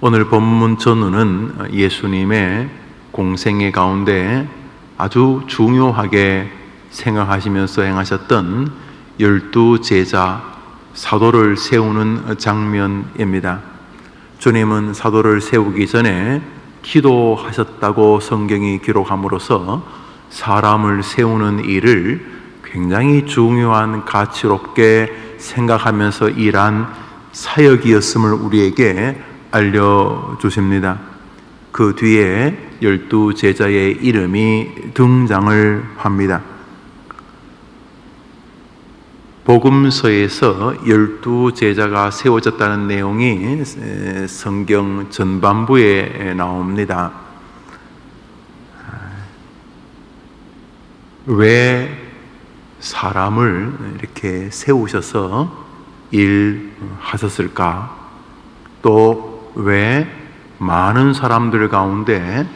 오늘 본문 전후는 예수님의 공생애 가운데 아주 중요하게 생각하시면서 행하셨던 12제자 사도를 세우는 장면입니다. 주님은 사도를 세우기 전에 기도하셨다고 성경이 기록함으로써 사람을 세우는 일을 굉장히 중요한 가치롭게 생각하면서 일한 사역이었음을 우리에게 알려주십니다. 그 뒤에 12제자의 이름이 등장을 합니다. 복음서에서 12제자가 세워졌다는 내용이 성경 전반부에 나옵니다. 왜 사람을 이렇게 세우셔서 일하셨을까? 또 왜 많은 사람들 가운데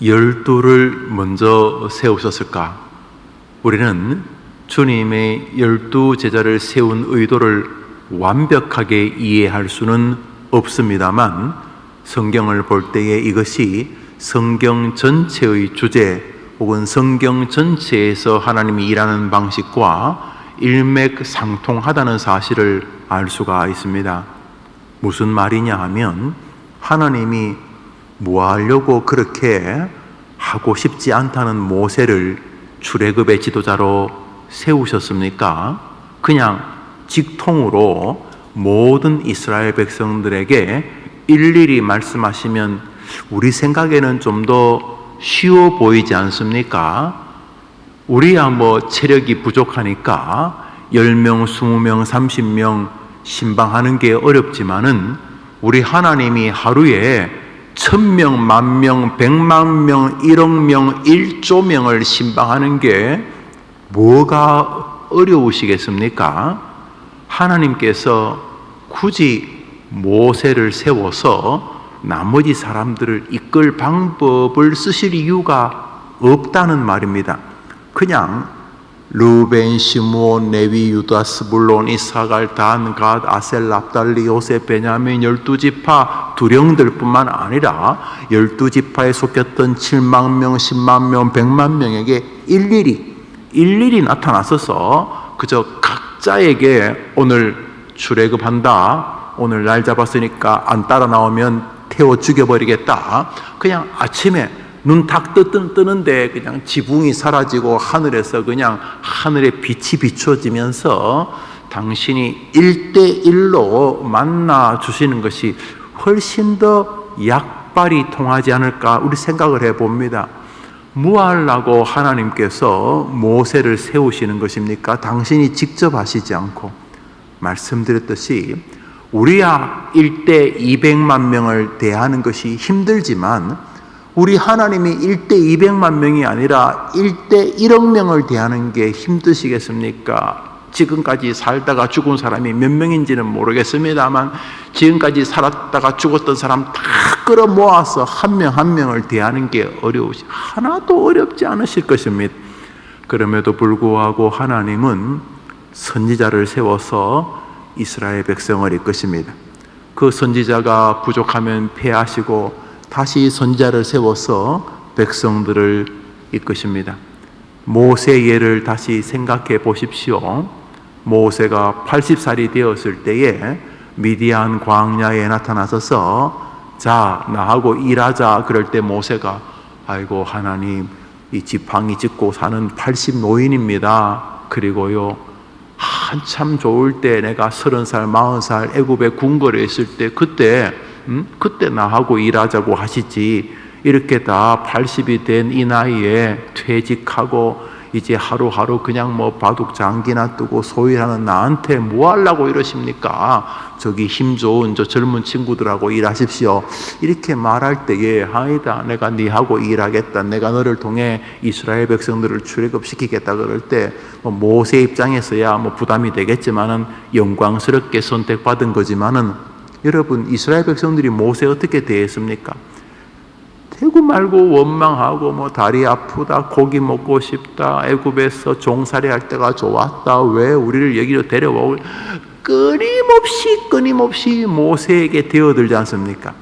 12를 먼저 세우셨을까? 우리는 주님의 12제자를 세운 의도를 완벽하게 이해할 수는 없습니다만 성경을 볼 때에 이것이 성경 전체의 주제 혹은 성경 전체에서 하나님이 일하는 방식과 일맥상통하다는 사실을 알 수가 있습니다. 무슨 말이냐 하면 하나님이 뭐 하려고 그렇게 하고 싶지 않다는 모세를 출애굽의 지도자로 세우셨습니까? 그냥 직통으로 모든 이스라엘 백성들에게 일일이 말씀하시면 우리 생각에는 좀 더 쉬워 보이지 않습니까? 우리야 체력이 부족하니까 10명, 20명, 30명 신방하는 게 어렵지만은 우리 하나님이 하루에 1000명, 10,000명, 1,000,000명, 1억명, 1조명을 신방하는 게 뭐가 어려우시겠습니까? 하나님께서 굳이 모세를 세워서 나머지 사람들을 이끌 방법을 쓰실 이유가 없다는 말입니다. 그냥 르벤, 시므온, 레위, 유다, 스불론, 이사갈, 단, 갓, 아셀, 납달리, 요셉, 베냐민 12지파 두령들 뿐만 아니라 12지파에 속했던 7만 명, 10만 명, 100만 명에게 일일이 나타나서서 그저 각자에게 오늘 출애굽한다, 오늘 날 잡았으니까 안 따라 나오면 태워 죽여버리겠다. 그냥 아침에 눈 딱 뜨는데 그냥 지붕이 사라지고 하늘에서 그냥 하늘의 빛이 비춰지면서 당신이 1대1로 만나 주시는 것이 훨씬 더 약발이 통하지 않을까 우리 생각을 해봅니다. 무엇하려고 하나님께서 모세를 세우시는 것입니까? 당신이 직접 하시지 않고. 말씀드렸듯이 우리야 1대 200만 명을 대하는 것이 힘들지만 우리 하나님이 1대 200만 명이 아니라 1대 1억 명을 대하는 게 힘드시겠습니까? 지금까지 살다가 죽은 사람이 몇 명인지는 모르겠습니다만 지금까지 살았다가 죽었던 사람 다 끌어모아서 한 명 한 명을 대하는 게 하나도 어렵지 않으실 것입니다. 그럼에도 불구하고 하나님은 선지자를 세워서 이스라엘 백성을 이끄십니다. 그 선지자가 부족하면 패하시고 다시 선지자를 세워서 백성들을 이끄십니다. 모세 예를 다시 생각해 보십시오. 모세가 80살이 되었을 때에 미디안 광야에 나타나서서 자, 나하고 일하자 그럴 때 모세가 아이고 하나님 이 지팡이 짚고 사는 80 노인입니다. 그리고요 한참 좋을 때 내가 30살, 40살 애굽에 궁궐에 있을 때 그때 나하고 일하자고 하시지 이렇게 다 80이 된 이 나이에 퇴직하고 이제 하루하루 그냥 바둑 장기나 뜨고 소일하는 나한테 뭐 하려고 이러십니까? 저기 힘 좋은 저 젊은 친구들하고 일하십시오. 이렇게 말할 때에 아니다 내가 네하고 일하겠다. 내가 너를 통해 이스라엘 백성들을 출애굽시키겠다 그럴 때 모세 입장에서야 부담이 되겠지만은 영광스럽게 선택받은 거지만은 여러분 이스라엘 백성들이 모세 어떻게 대했습니까? 되고 말고 원망하고 다리 아프다, 고기 먹고 싶다, 애굽에서 종살이 할 때가 좋았다, 왜 우리를 여기로 데려와 끊임없이 모세에게 되어들지 않습니까?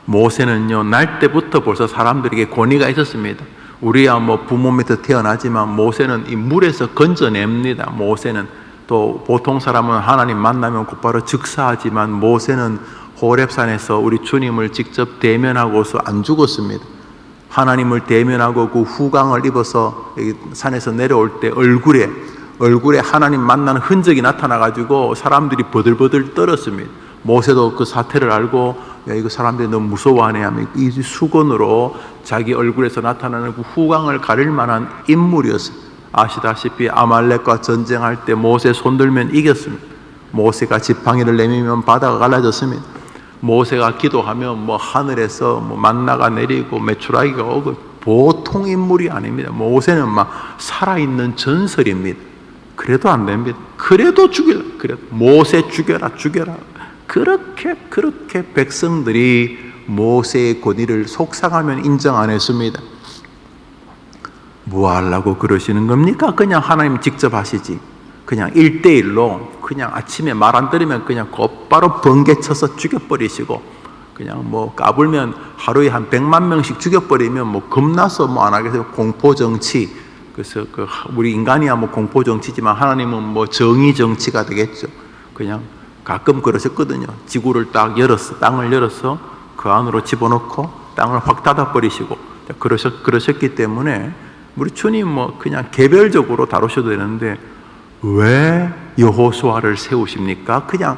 모세는요, 날 때부터 벌써 사람들에게 권위가 있었습니다. 우리야 뭐 부모 밑에 태어나지만 모세는 이 물에서 건져냅니다. 모세는 또 보통 사람은 하나님 만나면 곧바로 즉사하지만 모세는 호렙산에서 우리 주님을 직접 대면하고서 안 죽었습니다. 하나님을 대면하고 그 후광을 입어서 산에서 내려올 때 얼굴에 하나님 만나는 흔적이 나타나가지고 사람들이 버들버들 떨었습니다. 모세도 그 사태를 알고 야, 이거 사람들이 너무 무서워하네 하면 이 수건으로 자기 얼굴에서 나타나는 그 후광을 가릴 만한 인물이었어요. 아시다시피 아말렉과 전쟁할 때 모세 손들면 이겼습니다. 모세가 지팡이를 내밀면 바다가 갈라졌습니다. 모세가 기도하면 뭐 하늘에서 뭐 만나가 내리고 메추라기가 오고 보통 인물이 아닙니다. 모세는 막 살아있는 전설입니다. 그래도 안 됩니다. 그래도 죽여라. 그래도 모세 죽여라. 그렇게 백성들이 모세의 권위를 속상하면 인정 안 했습니다. 뭐 하려고 그러시는 겁니까? 그냥 하나님 직접 하시지. 그냥 1대1로 그냥 아침에 말 안 들으면 그냥 곧바로 번개쳐서 죽여버리시고, 그냥 뭐 까불면 하루에 한 100만 명씩 죽여버리면 뭐 겁나서 뭐 안 하겠어요. 공포정치. 그래서 우리 인간이야 뭐 공포정치지만 하나님은 뭐 정의정치가 되겠죠. 그냥 가끔 그러셨거든요. 지구를 딱 열었어. 땅을 열어서 그 안으로 집어넣고 땅을 확 닫아버리시고 그러셨기 때문에 우리 주님 뭐 그냥 개별적으로 다루셔도 되는데 왜 여호수아를 세우십니까? 그냥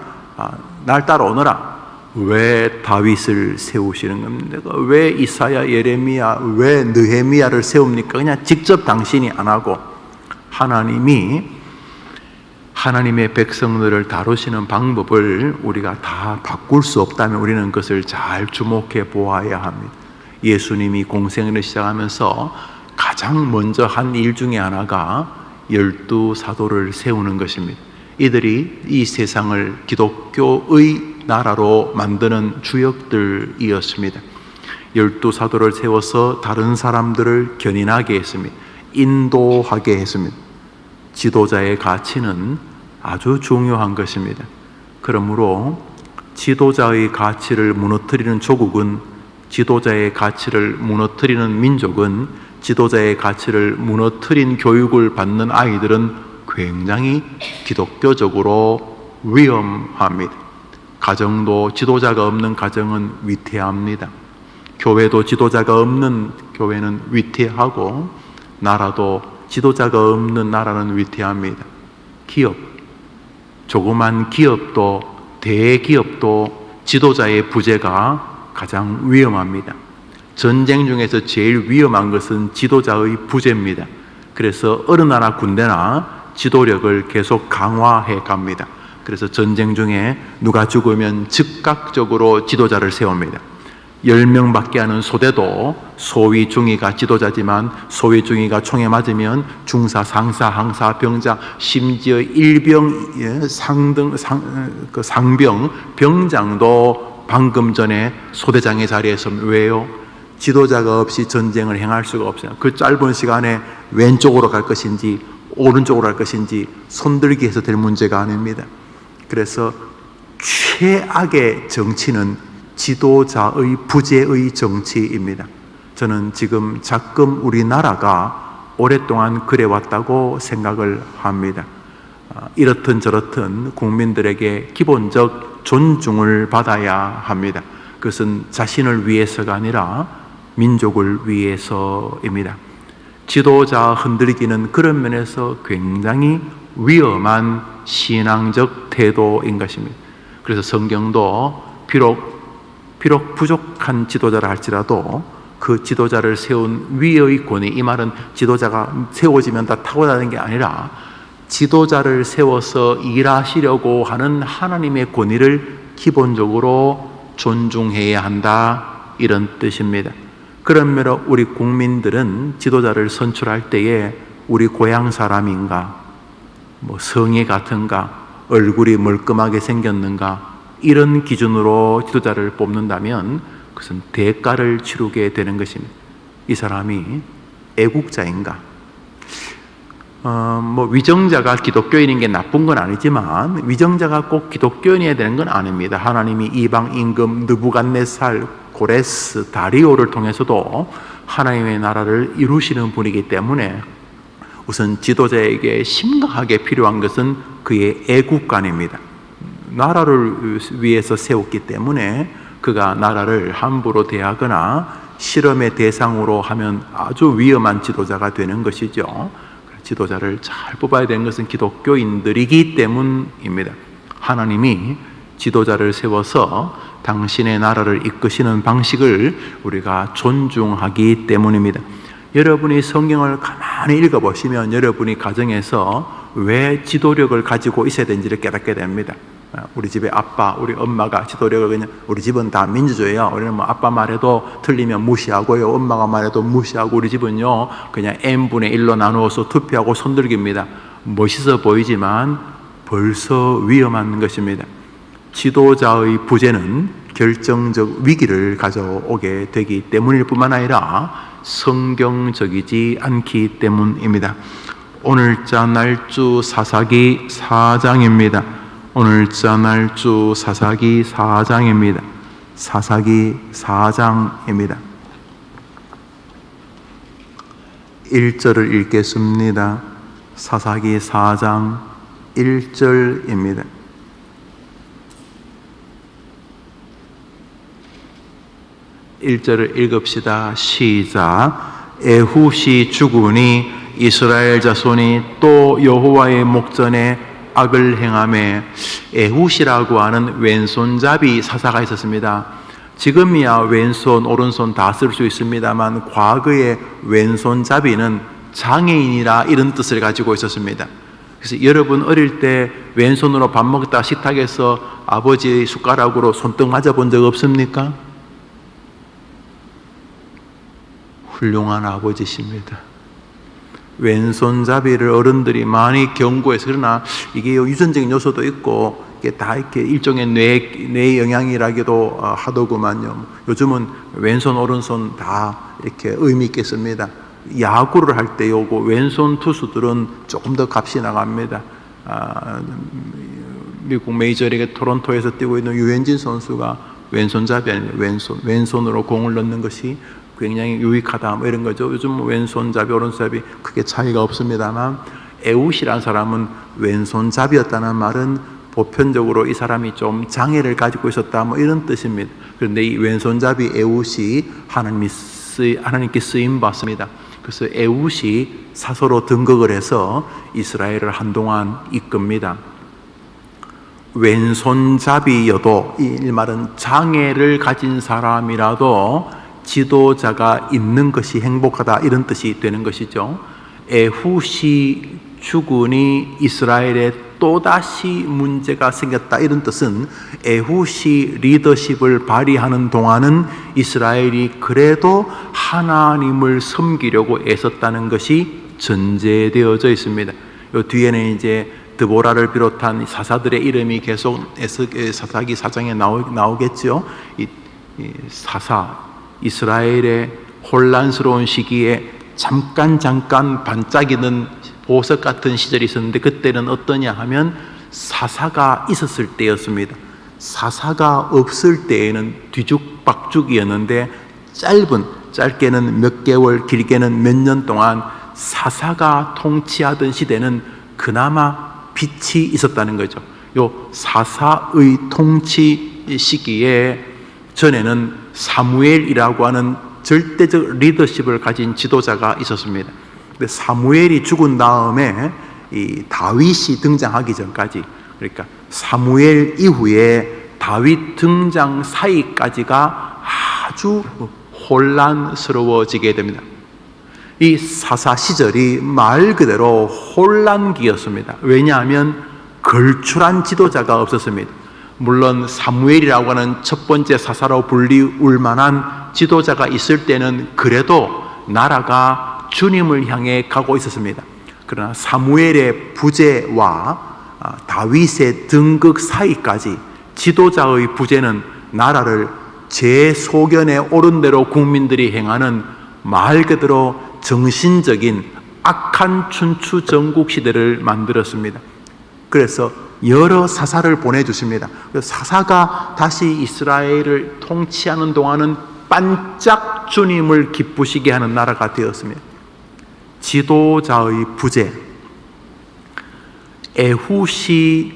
날 따라오너라. 왜 다윗을 세우시는 겁니까? 왜 이사야, 예레미야, 왜 느헤미야를 세웁니까? 그냥 직접 당신이 안 하고 하나님의 백성들을 다루시는 방법을 우리가 다 바꿀 수 없다면 우리는 그것을 잘 주목해 보아야 합니다. 예수님이 공생을 시작하면서 가장 먼저 한 일 중에 하나가 12사도를 세우는 것입니다. 이들이 이 세상을 기독교의 나라로 만드는 주역들이었습니다. 12사도를 세워서 다른 사람들을 견인하게 했습니다. 인도하게 했습니다. 지도자의 가치는 아주 중요한 것입니다. 그러므로 지도자의 가치를 무너뜨리는 조국은, 지도자의 가치를 무너뜨리는 민족은, 지도자의 가치를 무너뜨린 교육을 받는 아이들은 굉장히 기독교적으로 위험합니다. 가정도 지도자가 없는 가정은 위태합니다. 교회도 지도자가 없는 교회는 위태하고, 나라도 지도자가 없는 나라는 위태합니다. 기업, 조그만 기업도 대기업도 지도자의 부재가 가장 위험합니다. 전쟁 중에서 제일 위험한 것은 지도자의 부재입니다. 그래서 어느 나라 군대나 지도력을 계속 강화해 갑니다. 그래서 전쟁 중에 누가 죽으면 즉각적으로 지도자를 세웁니다. 10명밖에 하는 소대도 소위 중위가 지도자지만 소위 중위가 총에 맞으면 중사, 상사, 항사, 병장, 심지어 일병, 상병, 병장도 방금 전에 소대장의 자리에서 왜요? 지도자가 없이 전쟁을 행할 수가 없어요. 그 짧은 시간에 왼쪽으로 갈 것인지 오른쪽으로 갈 것인지 손들기해서 될 문제가 아닙니다. 그래서 최악의 정치는 지도자의 부재의 정치입니다. 저는 지금 자금 우리나라가 오랫동안 그래왔다고 생각을 합니다. 이렇든 저렇든 국민들에게 기본적 존중을 받아야 합니다. 그것은 자신을 위해서가 아니라 민족을 위해서입니다. 지도자 흔들기는 그런 면에서 굉장히 위험한 신앙적 태도인 것입니다. 그래서 성경도 비록 부족한 지도자라 할지라도 그 지도자를 세운 위의 권위, 이 말은 지도자가 세워지면 다 타고나는 게 아니라 지도자를 세워서 일하시려고 하는 하나님의 권위를 기본적으로 존중해야 한다, 이런 뜻입니다. 그런 면으로 우리 국민들은 지도자를 선출할 때에 우리 고향 사람인가, 뭐 성애 같은가, 얼굴이 멀끔하게 생겼는가, 이런 기준으로 지도자를 뽑는다면 그것은 대가를 치르게 되는 것입니다. 이 사람이 애국자인가? 위정자가 기독교인인 게 나쁜 건 아니지만 위정자가 꼭 기독교인이어야 되는 건 아닙니다. 하나님이 이방 임금 느부갓네살, 고레스, 다리오를 통해서도 하나님의 나라를 이루시는 분이기 때문에 우선 지도자에게 심각하게 필요한 것은 그의 애국관입니다. 나라를 위해서 세웠기 때문에 그가 나라를 함부로 대하거나 실험의 대상으로 하면 아주 위험한 지도자가 되는 것이죠. 지도자를 잘 뽑아야 되는 것은 기독교인들이기 때문입니다. 하나님이 지도자를 세워서 당신의 나라를 이끄시는 방식을 우리가 존중하기 때문입니다. 여러분이 성경을 가만히 읽어보시면 여러분이 가정에서 왜 지도력을 가지고 있어야 되는지를 깨닫게 됩니다. 우리 집에 아빠, 우리 엄마가 지도력을 그냥, 우리 집은 다 민주주의야. 우리는 아빠 말해도 틀리면 무시하고요. 엄마가 말해도 무시하고, 우리 집은요 그냥 n분의 1로 나누어서 투표하고 손들기입니다. 멋있어 보이지만 벌써 위험한 것입니다. 지도자의 부재는 결정적 위기를 가져오게 되기 때문일 뿐만 아니라 성경적이지 않기 때문입니다. 오늘자 날주 사사기 4장입니다. 오늘자 날주 사사기 4장입니다. 사사기 4장입니다. 1절을 읽겠습니다. 사사기 4장 1절입니다. (1절을) 읽읍시다. 시작. 에훗이 죽으니 이스라엘 자손이 또 여호와의 목전에 악을 행하매. 에훗이라고 하는 왼손잡이 사사가 있었습니다. 지금이야 왼손 오른손 다 쓸 수 있습니다만 과거의 왼손잡이는 장애인이라 이런 뜻을 가지고 있었습니다. 그래서 여러분 어릴 때 왼손으로 밥 먹다 식탁에서 아버지의 숟가락으로 손등 맞아본 적 없습니까? 훌륭한 아버지십니다. 왼손잡이를 어른들이 많이 경고해서, 그러나 이게 유전적인 요소도 있고 이게 다 이렇게 일종의 뇌 영향이라기도 하더구만요. 요즘은 왼손 오른손 다 이렇게 의미 있겠습니다. 야구를 할 때 요거 왼손 투수들은 조금 더 값이 나갑니다. 미국 메이저리그 토론토에서 뛰고 있는 유현진 선수가 왼손잡이 아닙니다. 왼손으로 공을 넣는 것이 굉장히 유익하다 뭐 이런 거죠. 요즘 왼손잡이 오른손잡이 크게 차이가 없습니다만, 에훗이라는 사람은 왼손잡이였다는 말은 보편적으로 이 사람이 좀 장애를 가지고 있었다 뭐 이런 뜻입니다. 그런데 이 왼손잡이 에훗이 하나님께 쓰임 받습니다. 그래서 에훗이 사서로 등극을 해서 이스라엘을 한동안 이끕니다. 왼손잡이여도, 이 말은 장애를 가진 사람이라도 지도자가 있는 것이 행복하다 이런 뜻이 되는 것이죠. 에훗이 죽으니 이스라엘에 또다시 문제가 생겼다 이런 뜻은, 에훗이 리더십을 발휘하는 동안은 이스라엘이 그래도 하나님을 섬기려고 애썼다는 것이 전제되어져 있습니다. 요 뒤에는 이제 드보라를 비롯한 사사들의 이름이 계속 사사기 4장에 나오겠죠. 이 사사, 이스라엘의 혼란스러운 시기에 잠깐 반짝이는 보석 같은 시절이 있었는데, 그때는 어떠냐 하면 사사가 있었을 때였습니다. 사사가 없을 때에는 뒤죽박죽이었는데, 짧게는 몇 개월, 길게는 몇 년 동안 사사가 통치하던 시대는 그나마 빛이 있었다는 거죠. 요 사사의 통치 시기에 전에는 사무엘이라고 하는 절대적 리더십을 가진 지도자가 있었습니다. 근데 사무엘이 죽은 다음에 이 다윗이 등장하기 전까지, 그러니까 사무엘 이후에 다윗 등장 사이까지가 아주 혼란스러워지게 됩니다. 이 사사 시절이 말 그대로 혼란기였습니다. 왜냐하면 걸출한 지도자가 없었습니다. 물론 사무엘이라고 하는 첫 번째 사사로 불리울 만한 지도자가 있을 때는 그래도 나라가 주님을 향해 가고 있었습니다. 그러나 사무엘의 부재와 다윗의 등극 사이까지 지도자의 부재는 나라를 제 소견에 옳은 대로 국민들이 행하는 말 그대로 정신적인 악한 춘추 전국 시대를 만들었습니다. 그래서 여러 사사를 보내주십니다. 사사가 다시 이스라엘을 통치하는 동안은 반짝 주님을 기쁘시게 하는 나라가 되었습니다. 지도자의 부재, 에훗이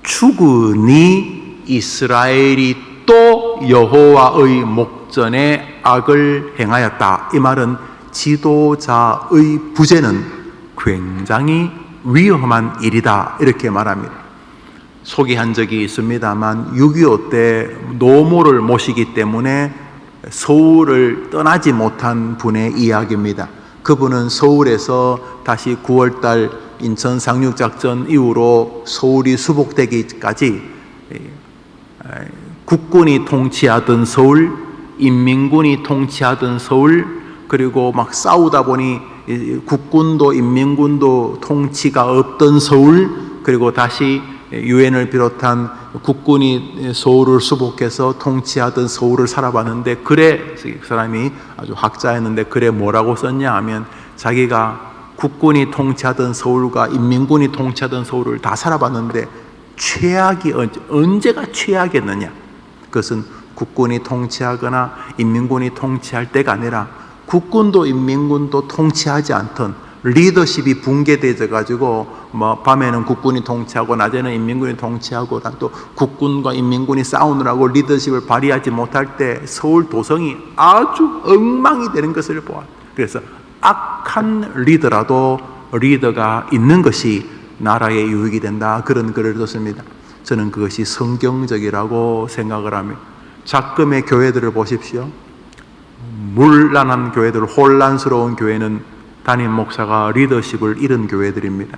죽으니 이스라엘이 또 여호와의 목전에 악을 행하였다. 이 말은 지도자의 부재는 굉장히 위험한 일이다, 이렇게 말합니다. 소개한 적이 있습니다만 6.25 때 노모를 모시기 때문에 서울을 떠나지 못한 분의 이야기입니다. 그분은 서울에서 다시 9월달 인천 상륙작전 이후로 서울이 수복되기까지 국군이 통치하던 서울, 인민군이 통치하던 서울, 그리고 막 싸우다 보니 국군도 인민군도 통치가 없던 서울, 그리고 다시 유엔을 비롯한 국군이 서울을 수복해서 통치하던 서울을 살아봤는데, 글에 그 사람이 아주 학자였는데 글에 뭐라고 썼냐 하면, 자기가 국군이 통치하던 서울과 인민군이 통치하던 서울을 다 살아봤는데 최악이 언제가 최악이었느냐, 그것은 국군이 통치하거나 인민군이 통치할 때가 아니라 국군도 인민군도 통치하지 않던 리더십이 붕괴되어 가지고 뭐 밤에는 국군이 통치하고 낮에는 인민군이 통치하고 또 국군과 인민군이 싸우느라고 리더십을 발휘하지 못할 때 서울 도성이 아주 엉망이 되는 것을 보아. 그래서 악한 리더라도 리더가 있는 것이 나라의 유익이 된다, 그런 글을 썼습니다. 저는 그것이 성경적이라고 생각을 합니다. 작금의 교회들을 보십시오. 문란한 교회들, 혼란스러운 교회는 담임 목사가 리더십을 잃은 교회들입니다.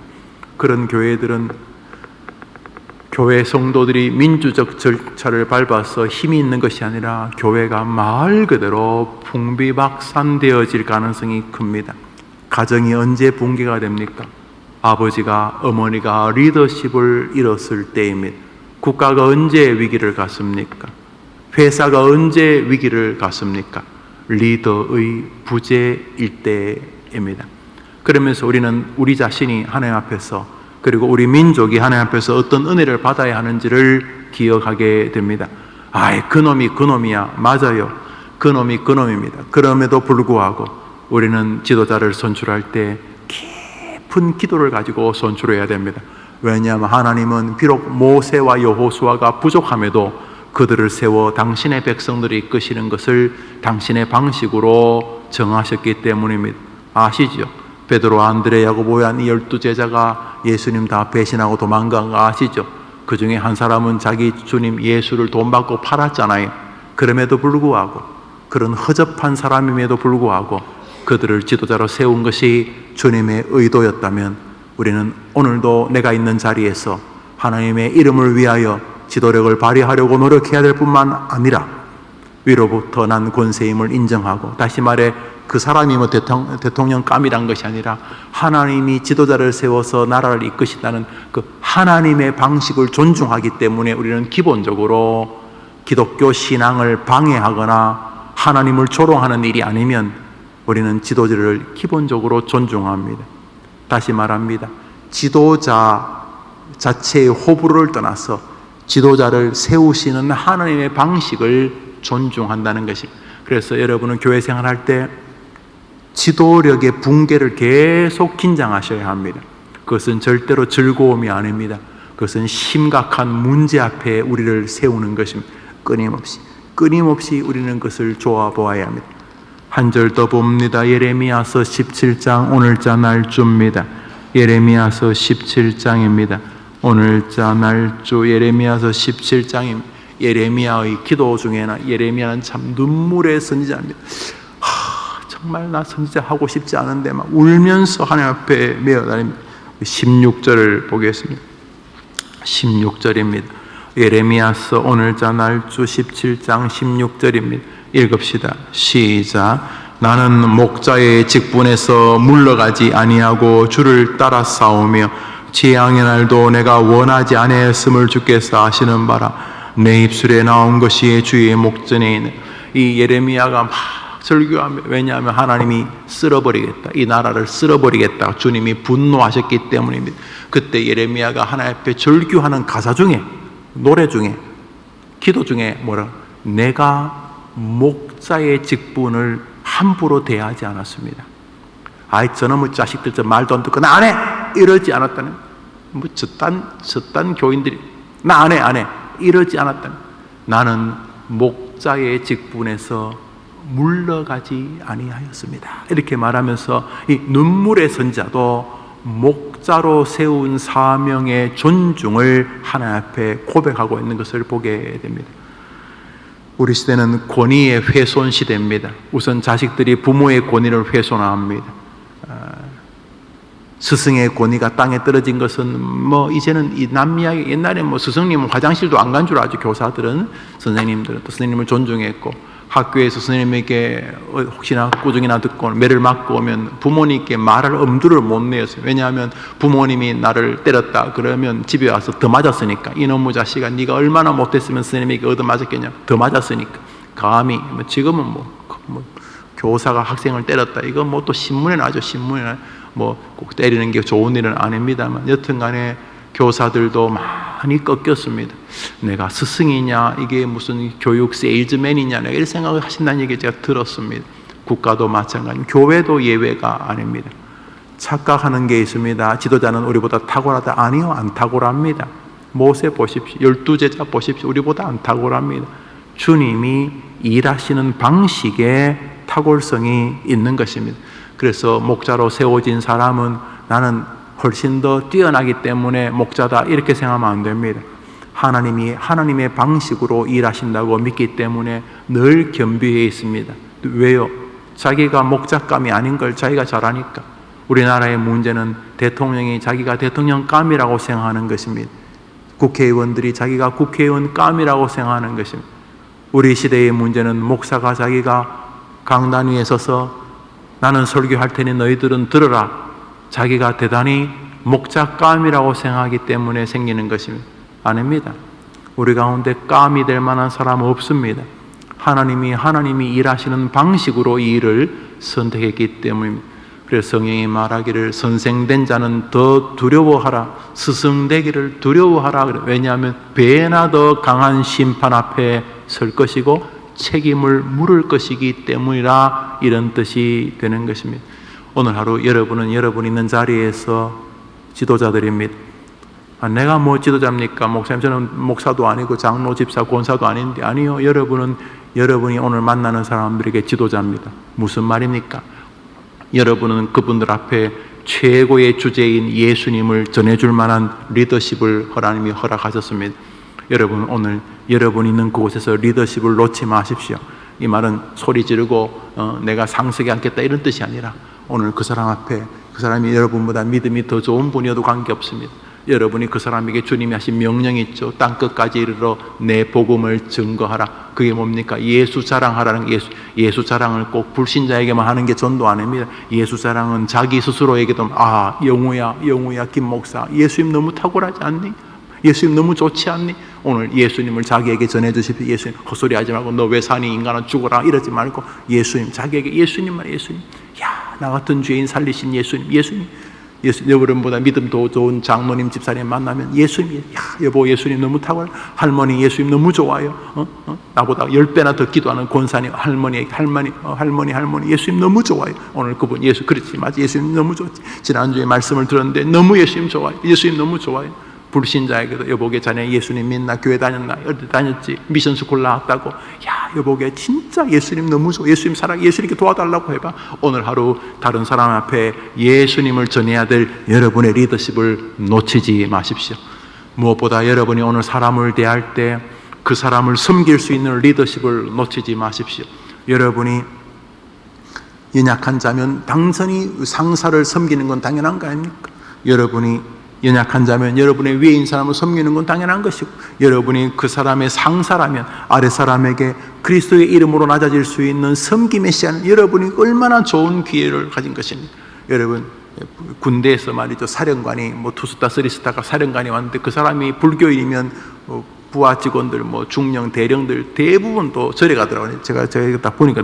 그런 교회들은 교회 성도들이 민주적 절차를 밟아서 힘이 있는 것이 아니라 교회가 말 그대로 풍비박산되어질 가능성이 큽니다. 가정이 언제 붕괴가 됩니까? 아버지가, 어머니가 리더십을 잃었을 때입니다. 국가가 언제 위기를 갔습니까? 회사가 언제 위기를 갔습니까? 리더의 부재일 때입니다. 그러면서 우리는 우리 자신이 하나님 앞에서, 그리고 우리 민족이 하나님 앞에서 어떤 은혜를 받아야 하는지를 기억하게 됩니다. 그놈이 그놈이야. 맞아요. 그놈이 그놈입니다. 그럼에도 불구하고 우리는 지도자를 선출할 때 깊은 기도를 가지고 선출해야 됩니다. 왜냐하면 하나님은 비록 모세와 여호수아가 부족함에도 그들을 세워 당신의 백성들이 이끄시는 것을 당신의 방식으로 정하셨기 때문입니다. 아시죠? 베드로, 안드레, 야고보, 요한 이 12제자가 예수님 다 배신하고 도망간 거 아시죠? 그 중에 한 사람은 자기 주님 예수를 돈 받고 팔았잖아요. 그럼에도 불구하고, 그런 허접한 사람임에도 불구하고 그들을 지도자로 세운 것이 주님의 의도였다면, 우리는 오늘도 내가 있는 자리에서 하나님의 이름을 위하여 지도력을 발휘하려고 노력해야 될 뿐만 아니라 위로부터 난 권세임을 인정하고, 다시 말해 그 사람이 뭐 대통령감이란 것이 아니라 하나님이 지도자를 세워서 나라를 이끄신다는 그 하나님의 방식을 존중하기 때문에 우리는 기본적으로 기독교 신앙을 방해하거나 하나님을 조롱하는 일이 아니면 우리는 지도자를 기본적으로 존중합니다. 다시 말합니다. 지도자 자체의 호불호를 떠나서 지도자를 세우시는 하나님의 방식을 존중한다는 것이. 그래서 여러분은 교회 생활할 때 지도력의 붕괴를 계속 긴장하셔야 합니다. 그것은 절대로 즐거움이 아닙니다. 그것은 심각한 문제 앞에 우리를 세우는 것입니다. 끊임없이 우리는 그것을 좋아보아야 합니다. 한 절 더 봅니다. 예레미야서 17장 오늘자 날주입니다. 예레미야서 17장입니다. 오늘자 날주 예레미야서 17장입니다. 예레미야의 기도 중에는 예레미야는 참 눈물의 선지자입니다. 정말 나 선지자 하고 싶지 않은데 막 울면서 하나님 앞에 메어다닙니다. 16절을 보겠습니다. 16절입니다. 예레미야서 오늘자 날주 17장 16절입니다. 읽읍시다. 시작. 나는 목자의 직분에서 물러가지 아니하고 주를 따라 싸우며 재앙의 날도 내가 원하지 아니하였음을 주께서 아시는 바라. 내 입술에 나온 것이 주의 목전에 있는. 이 예레미야가 막 설교하며, 왜냐하면 하나님이 쓸어버리겠다, 이 나라를 쓸어버리겠다, 주님이 분노하셨기 때문입니다. 그때 예레미야가 하나님 앞에 절규하는 가사 중에, 노래 중에, 기도 중에 뭐라, 내가 목자의 직분을 함부로 대하지 않았습니다. 아이 저놈의 자식들 저 말도 안 듣고 나 안 해! 이러지 않았다는, 뭐 저딴 교인들이 나 안 해 이러지 않았다는, 나는 목자의 직분에서 물러가지 아니하였습니다. 이렇게 말하면서 이 눈물의 선자도 목자로 세운 사명의 존중을 하나님 앞에 고백하고 있는 것을 보게 됩니다. 우리 시대는 권위의 훼손 시대입니다. 우선 자식들이 부모의 권위를 훼손합니다. 스승의 권위가 땅에 떨어진 것은 뭐 이제는 이 남이야기, 옛날에 뭐 스승님은 화장실도 안 간 줄 알죠. 교사들은, 선생님들은 또 선생님을 존중했고, 학교에서 선생님에게 혹시나 꾸중이나 듣고 매를 맞고 오면 부모님께 말할 엄두를 못 내었어요. 왜냐하면 부모님이 나를 때렸다 그러면 집에 와서 더 맞았으니까, 이놈의 자식아 네가 얼마나 못했으면 선생님에게 얻어맞았겠냐, 더 맞았으니까. 감히 지금은 뭐 교사가 학생을 때렸다, 이거 뭐 또 신문에 나죠. 신문에 뭐 꼭 때리는 게 좋은 일은 아닙니다만, 여튼간에 교사들도 많이 꺾였습니다. 내가 스승이냐, 이게 무슨 교육 세일즈맨이냐, 내가 이런 생각을 하신다는 얘기 제가 들었습니다. 국가도 마찬가지, 교회도 예외가 아닙니다. 착각하는 게 있습니다. 지도자는 우리보다 탁월하다. 아니요, 안 탁월합니다. 모세 보십시오. 12제자 보십시오. 우리보다 안 탁월합니다. 주님이 일하시는 방식에 탁월성이 있는 것입니다. 그래서 목자로 세워진 사람은 나는 훨씬 더 뛰어나기 때문에 목자다, 이렇게 생각하면 안 됩니다. 하나님이 하나님의 방식으로 일하신다고 믿기 때문에 늘 겸비해 있습니다. 왜요? 자기가 목자감이 아닌 걸 자기가 잘하니까. 우리나라의 문제는 대통령이 자기가 대통령감이라고 생각하는 것입니다. 국회의원들이 자기가 국회의원감이라고 생각하는 것입니다. 우리 시대의 문제는 목사가 자기가 강단 위에 서서 나는 설교할 테니 너희들은 들어라, 자기가 대단히 목자감이라고 생각하기 때문에 생기는 것입니다. 아닙니다. 우리 가운데 감이 될 만한 사람은 없습니다. 하나님이 일하시는 방식으로 이 일을 선택했기 때문입니다. 그래서 성경이 말하기를 선생된 자는 더 두려워하라, 스승되기를 두려워하라. 왜냐하면 배나 더 강한 심판 앞에 설 것이고 책임을 물을 것이기 때문이라, 이런 뜻이 되는 것입니다. 오늘 하루 여러분은 여러분 있는 자리에서 지도자들입니다. 내가 뭐 지도자입니까? 목사님, 저는 목사도 아니고 장로, 집사, 권사도 아닌데. 아니요, 여러분이 오늘 만나는 사람들에게 지도자입니다. 무슨 말입니까? 여러분은 그분들 앞에 최고의 주제인 예수님을 전해줄 만한 리더십을 하나님이 허락하셨습니다. 여러분, 오늘 여러분 있는 그곳에서 리더십을 놓지 마십시오. 이 말은 소리 지르고 내가 상석에 앉겠다, 이런 뜻이 아니라, 오늘 그 사람 앞에, 그 사람이 여러분보다 믿음이 더 좋은 분이어도 관계없습니다. 여러분이 그 사람에게 주님이 하신 명령이 있죠. 땅끝까지 이르러 내 복음을 증거하라. 그게 뭡니까? 예수 자랑하라는, 예수 자랑을 꼭 불신자에게만 하는 게 전도 아닙니다. 예수 자랑은 자기 스스로에게도, 영우야 김 목사, 예수님 너무 탁월하지 않니? 예수님 너무 좋지 않니? 오늘 예수님을 자기에게 전해주십시오. 예수님, 헛소리 하지 말고 너 왜 사니, 인간아 죽어라, 이러지 말고 예수님, 자기에게 예수님만, 예수님, 나 같은 죄인 살리신 예수님, 여러분보다 믿음 더 좋은 장모님, 집사님 만나면 예수님, 여보 예수님 너무 탁월, 할머니 예수님 너무 좋아요. 나보다 10배나 더 기도하는 권사님, 할머니 예수님 너무 좋아요. 오늘 그분 예수, 그렇지, 맞아, 예수님 너무 좋지. 지난주에 말씀을 들었는데 너무 예수님 좋아요. 예수님 너무 좋아요. 불신자에게도, 여보게 자네 예수님 믿나? 교회 다녔나? 어디 다녔지? 미션스쿨 나왔다고? 여보게 진짜 예수님 너무 좋아, 예수님 사랑해, 예수님께 도와달라고 해봐. 오늘 하루 다른 사람 앞에 예수님을 전해야 될 여러분의 리더십을 놓치지 마십시오. 무엇보다 여러분이 오늘 사람을 대할 때 그 사람을 섬길 수 있는 리더십을 놓치지 마십시오. 여러분이 연약한 자면 당연히 상사를 섬기는 건 당연한 거 아닙니까? 여러분이 연약한 자면 여러분의 위에 있는 사람을 섬기는 건 당연한 것이고, 여러분이 그 사람의 상사라면 아래 사람에게 그리스도의 이름으로 낮아질 수 있는 섬김의 시간은 여러분이 얼마나 좋은 기회를 가진 것입니까? 여러분, 군대에서 말이죠, 사령관이 투스타 쓰리스타가 사령관이 왔는데 그 사람이 불교인이면 부하 직원들, 뭐 중령, 대령들 대부분 또 절에 가더라고요. 제가 딱 보니까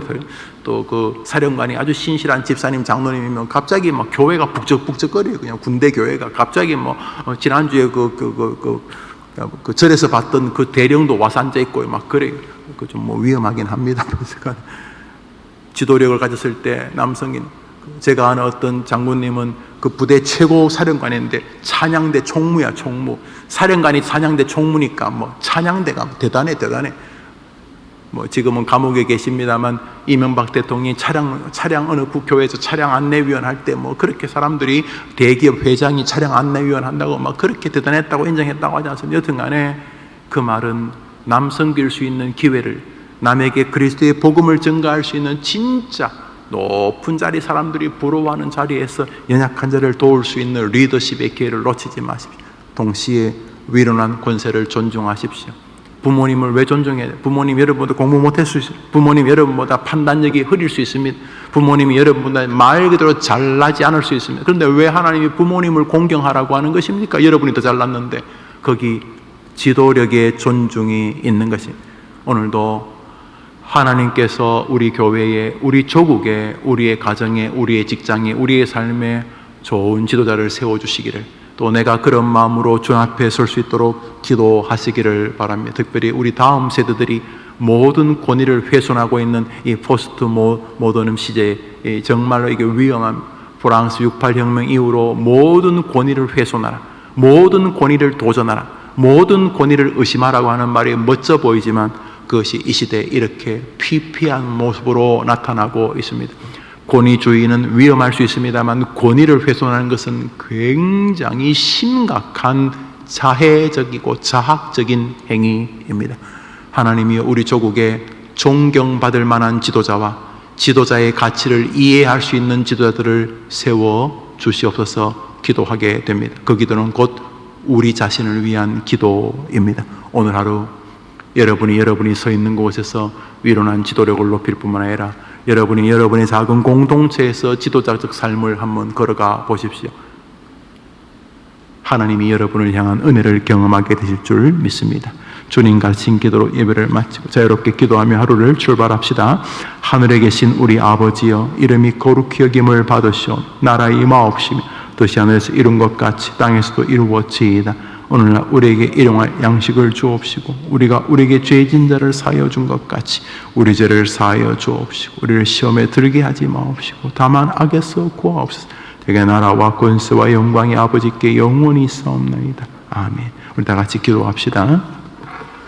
또 그 사령관이 아주 신실한 집사님, 장로님이면 갑자기 막 교회가 북적북적거려요. 그냥 군대 교회가 갑자기 뭐 지난주에 그 절에서 봤던 그 대령도 와서 앉아 있고 막 그래요. 그 좀 뭐 위험하긴 합니다. 지도력을 가졌을 때 남성인, 제가 아는 어떤 장군님은 그 부대 최고 사령관인데 찬양대 총무야, 총무. 사령관이 찬양대 총무니까 뭐 찬양대가 대단해. 뭐 지금은 감옥에 계십니다만 이명박 대통령이 차량 어느 국교회에서 차량 안내위원 할 때 뭐 그렇게 사람들이 대기업 회장이 차량 안내위원 한다고 막 그렇게 대단했다고 인정했다고 하지 않습니까? 여튼간에 그 말은 남 섬길 수 있는 기회를, 남에게 그리스도의 복음을 전가할 수 있는 진짜 높은 자리, 사람들이 부러워하는 자리에서 연약한 자를 도울 수 있는 리더십의 기회를 놓치지 마십시오. 동시에 위로난 권세를 존중하십시오. 부모님을 왜 존중해야 돼요? 부모님 여러분보다 공부 못할 수 있어요. 부모님 여러분보다 판단력이 흐릴 수 있습니다. 부모님이 여러분보다 말 그대로 잘나지 않을 수 있습니다. 그런데 왜 하나님이 부모님을 공경하라고 하는 것입니까? 여러분이 더 잘났는데. 거기 지도력의 존중이 있는 것입니다. 오늘도 하나님께서 우리 교회에, 우리 조국에, 우리의 가정에, 우리의 직장에, 우리의 삶에 좋은 지도자를 세워주시기를, 또 내가 그런 마음으로 주 앞에 설 수 있도록 기도하시기를 바랍니다. 특별히 우리 다음 세대들이 모든 권위를 훼손하고 있는 이 포스트 모더니즘 시대에 정말로 이게 위험한 프랑스 68혁명 이후로 모든 권위를 훼손하라, 모든 권위를 도전하라, 모든 권위를 의심하라고 하는 말이 멋져 보이지만 그것이 이 시대에 이렇게 피폐한 모습으로 나타나고 있습니다. 권위주의는 위험할 수 있습니다만 권위를 훼손하는 것은 굉장히 심각한 자해적이고 자학적인 행위입니다. 하나님이 우리 조국에 존경받을 만한 지도자와 지도자의 가치를 이해할 수 있는 지도자들을 세워 주시옵소서 기도하게 됩니다. 그 기도는 곧 우리 자신을 위한 기도입니다. 오늘 하루 여러분이 서 있는 곳에서 위로난 지도력을 높일 뿐만 아니라 여러분이 여러분의 작은 공동체에서 지도자적 삶을 한번 걸어가 보십시오. 하나님이 여러분을 향한 은혜를 경험하게 되실 줄 믿습니다. 주님 가르친 기도로 예배를 마치고 자유롭게 기도하며 하루를 출발합시다. 하늘에 계신 우리 아버지여, 이름이 거룩히 여김을 받으시오. 나라의 임하옵시며 뜻이 하늘에서 이룬 것 같이 땅에서도 이루어지이다. 오늘날 우리에게 일용할 양식을 주옵시고 우리가 우리에게 죄진 자를 사하여 준 것 같이 우리 죄를 사하여 주옵시고 우리를 시험에 들게 하지 마옵시고 다만 악에서 구하옵소서. 대개 나라와 권세와 영광이 아버지께 영원히 있사옵나이다. 아멘. 우리 다 같이 기도합시다.